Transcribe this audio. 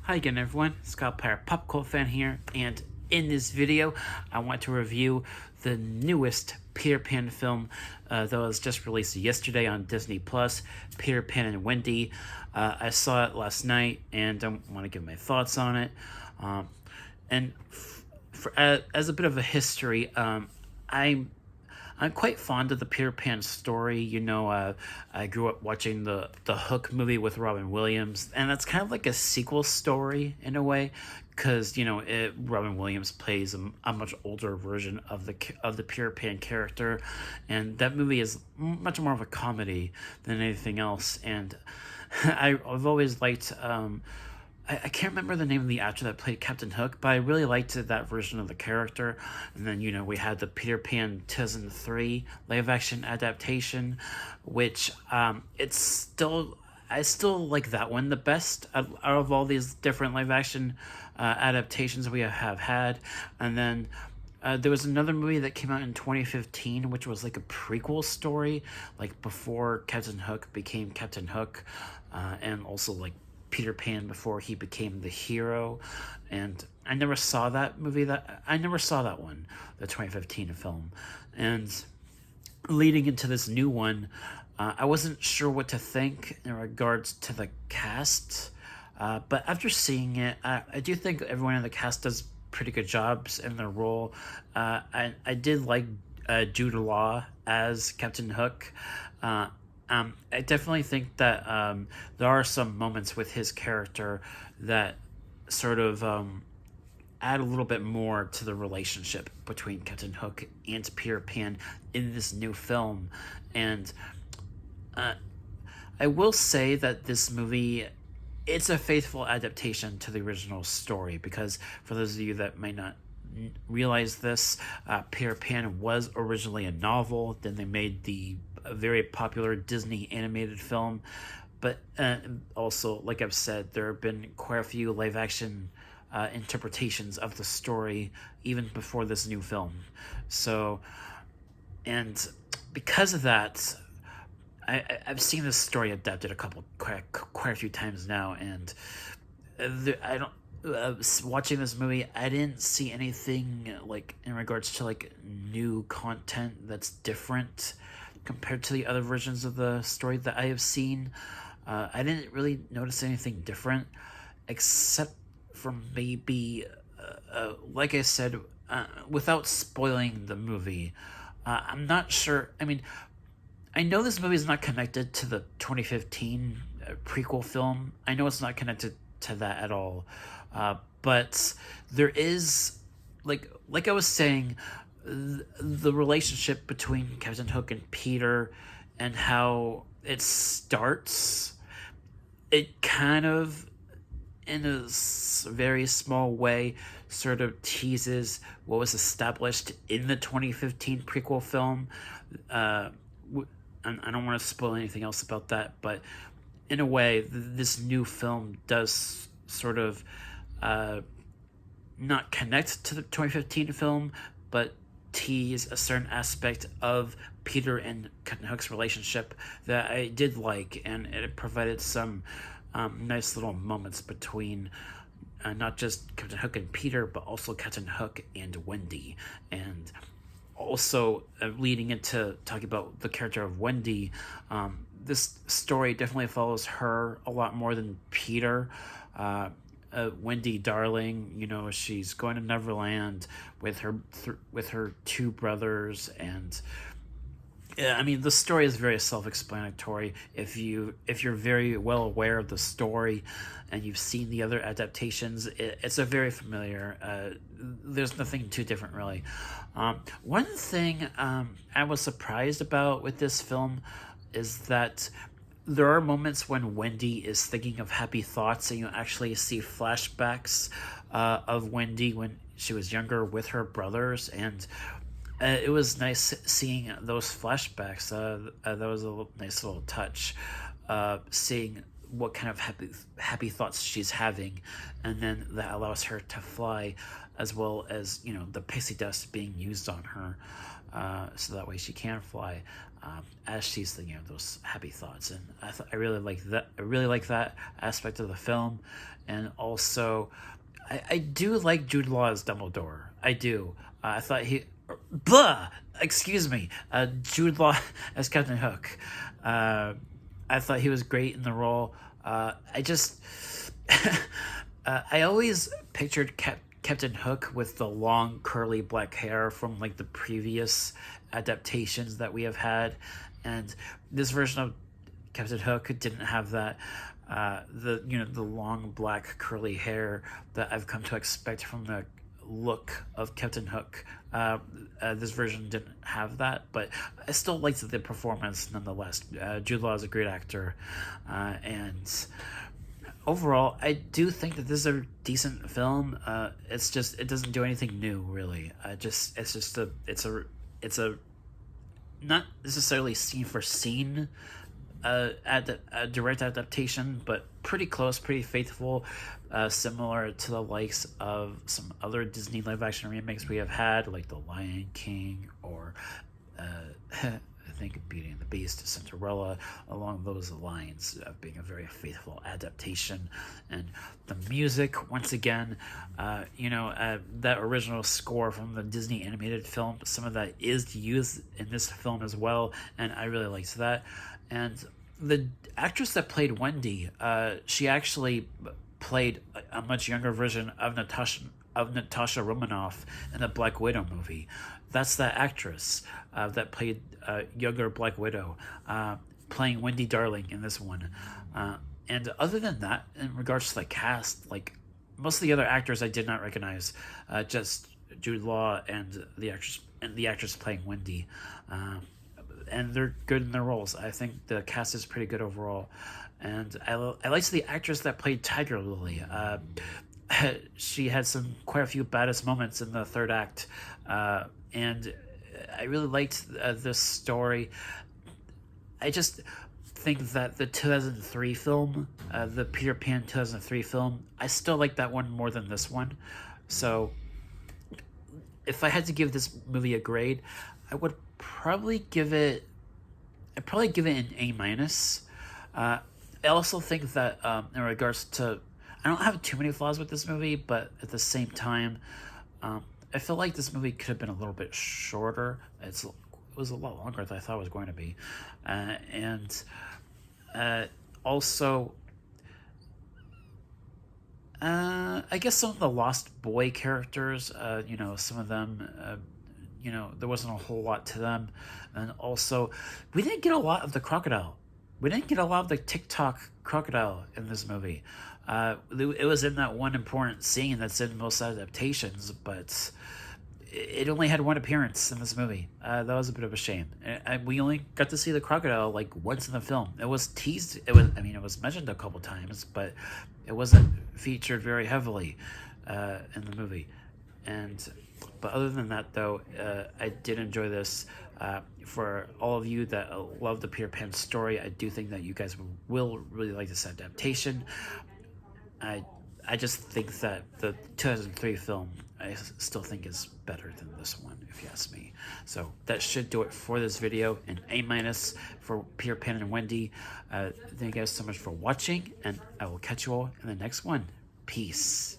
Hi again everyone, Scott Player Pop Cult Fan here, and in this video I want to review the newest Peter Pan film that was just released yesterday on Disney Plus, Peter Pan and Wendy. I saw it last night and I want to give my thoughts on it. As a bit of a history, I'm quite fond of the Peter Pan story. I grew up watching the Hook movie with Robin Williams, and that's kind of like a sequel story in a way, because Robin Williams plays a much older version of the Peter Pan character, and that movie is much more of a comedy than anything else. And I've always liked. I can't remember the name of the actor that played Captain Hook, but I really liked that version of the character. And then, we had the Peter Pan 2003 live action adaptation, which I still like that one the best out of all these different live action adaptations we have had. And then there was another movie that came out in 2015, which was like a prequel story, like before Captain Hook became Captain Hook, and also like Peter Pan before he became the hero. And I never saw that movie. I never saw that one, the 2015 film. And leading into this new one, I wasn't sure what to think in regards to the cast. But after seeing it, I do think everyone in the cast does pretty good jobs in their role. I did like Jude Law as Captain Hook. I definitely think that there are some moments with his character that sort of add a little bit more to the relationship between Captain Hook and Peter Pan in this new film. And I will say that this movie, it's a faithful adaptation to the original story, because for those of you that might not realize this, Peter Pan was originally a novel. Then they made the very popular Disney animated film. But also, like I've said, there have been quite a few live action interpretations of the story even before this new film. So, and because of that, I've seen this story adapted quite a few times now, and I don't. Watching this movie, I didn't see anything like in regards to like new content that's different compared to the other versions of the story that I have seen. I didn't really notice anything different, except for maybe, like I said, without spoiling the movie. I'm not sure. I mean, I know this movie is not connected to the 2015 prequel film. I know it's not connected to that at all. But there is, like I was saying, the relationship between Captain Hook and Peter, and how it starts, it kind of, in a very small way, sort of teases what was established in the 2015 prequel film. I don't want to spoil anything else about that, but in a way, this new film does sort of not connect to the 2015 film, but tease a certain aspect of Peter and Captain Hook's relationship that I did like, and it provided some nice little moments between not just Captain Hook and Peter, but also Captain Hook and Wendy. And also, leading into talking about the character of Wendy, this story definitely follows her a lot more than Peter. Wendy Darling, she's going to Neverland with her two brothers, and I mean, the story is very self-explanatory. If you're very well aware of the story and you've seen the other adaptations, it's a very familiar. There's nothing too different, really. One thing I was surprised about with this film is that there are moments when Wendy is thinking of happy thoughts, and you actually see flashbacks of Wendy when she was younger with her brothers, and it was nice seeing those flashbacks. That was a nice little touch, seeing what kind of happy thoughts she's having, and then that allows her to fly, as well as the pixie dust being used on her, so that way she can fly, as she's thinking of those happy thoughts. And I really like that. I really like that aspect of the film, and also I do like Jude Law as Dumbledore. I do. I thought excuse me, Jude Law as Captain Hook. I thought he was great in the role. I just, I always pictured Captain Hook with the long curly black hair from like the previous adaptations that we have had, and this version of Captain Hook didn't have that. The long black curly hair that I've come to expect from the look of Captain Hook. This version didn't have that, but I still liked the performance nonetheless. Jude Law is a great actor, and overall, I do think that this is a decent film. It's just, it doesn't do anything new, really. It's a not necessarily scene for scene a direct adaptation, but pretty close, pretty faithful, similar to the likes of some other Disney live action remakes we have had, like The Lion King, or I think Beauty and the Beast, Cinderella, along those lines, being a very faithful adaptation. And the music, once again, that original score from the Disney animated film, some of that is used in this film as well, and I really liked that. And the actress that played Wendy, she actually played a much younger version of Natasha Romanoff in the Black Widow movie. That's that actress that played younger Black Widow, playing Wendy Darling in this one. And other than that, in regards to the cast, like most of the other actors I did not recognize, just Jude Law and the actress playing Wendy. And they're good in their roles. I think the cast is pretty good overall. And I liked the actress that played Tiger Lily. She had quite a few baddest moments in the third act. And I really liked this story. I just think that the 2003 film, the Peter Pan 2003 film, I still like that one more than this one. So if I had to give this movie a grade, I would probably give it an A-. I also think that in regards to, I don't have too many flaws with this movie, but at the same time, I feel like this movie could have been a little bit shorter. It was a lot longer than I thought it was going to be. And also, I guess some of the Lost Boy characters, some of them, there wasn't a whole lot to them. And also, we didn't get a lot of the crocodile. We didn't get a lot of the TikTok crocodile in this movie. It was in that one important scene that's in most adaptations, but it only had one appearance in this movie. That was a bit of a shame. We only got to see the crocodile like once in the film. It was teased. It was mentioned a couple times, but it wasn't featured very heavily in the movie. But other than that, though, I did enjoy this. For all of you that love the Peter Pan story, I do think that you guys will really like this adaptation. I just think that the 2003 film, I still think is better than this one, if you ask me. So that should do it for this video, an A- for Peter Pan and Wendy. Thank you guys so much for watching, and I will catch you all in the next one. Peace.